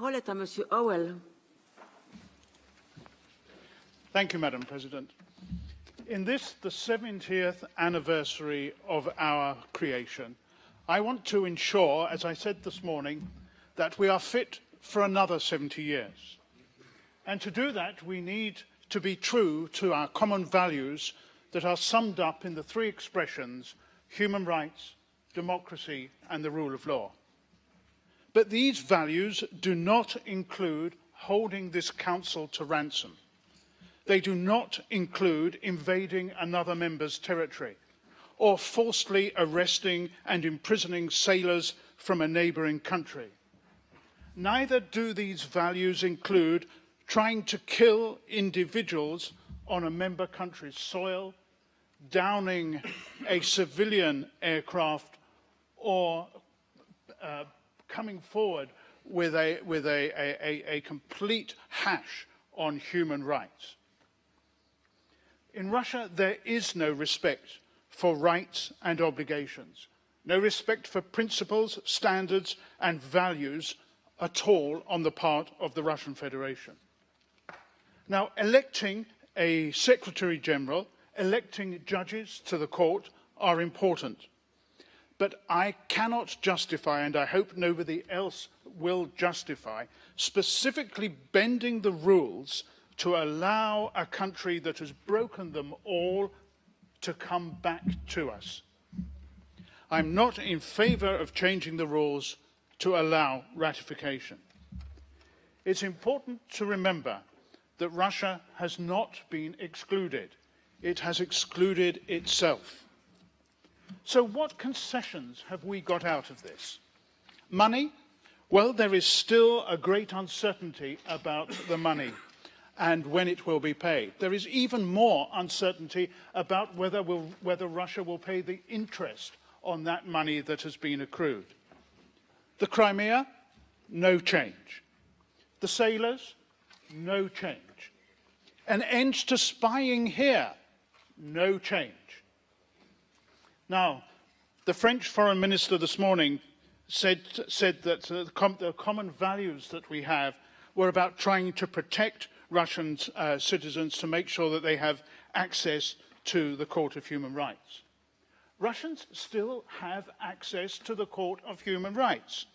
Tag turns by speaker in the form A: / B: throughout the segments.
A: parole est à Monsieur Howell.
B: Thank you, Madam President. In this, the 70th anniversary of our creation, I want to ensure, as I said this morning, that we are fit for another 70 years. And to do that, we need to be true to our common values that are summed up in the three expressions: human rights, democracy, and the rule of law. But these values do not include holding this council to ransom. They do not include invading another member's territory or forcibly arresting and imprisoning sailors from a neighbouring country. Neither do these values include trying to kill individuals on a member country's soil, downing a civilian aircraft, or coming forward with a complete hash on human rights. In Russia, there is no respect for rights and obligations, no respect for principles, standards, and values at all on the part of the Russian Federation. Now, electing a Secretary General, electing judges to the court are important. But I cannot justify, and I hope nobody else will justify, specifically bending the rules to allow a country that has broken them all to come back to us. I'm not in favour of changing the rules to allow ratification. It's important to remember that Russia has not been excluded. It has excluded itself. So what concessions have we got out of this? Money? Well, there is still a great uncertainty about the money and when it will be paid. There is even more uncertainty about whether Russia will pay the interest on that money that has been accrued. The Crimea? No change. The sailors? No change. An end to spying here? No change. Now, the French Foreign Minister this morning said that the common values that we have were about trying to protect Russian citizens to make sure that they have access to the Court of Human Rights. Russians still have access to the Court of Human Rights.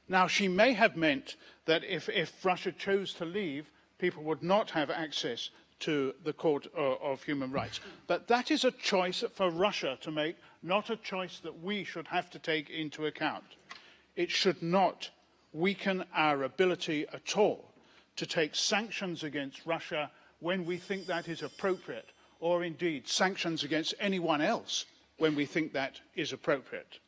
B: Now, she may have meant that if Russia chose to leave, people would not have access to the Court of Human Rights. But that is a choice for Russia to make, not a choice that we should have to take into account. It should not weaken our ability at all to take sanctions against Russia when we think that is appropriate, or indeed sanctions against anyone else when we think that is appropriate.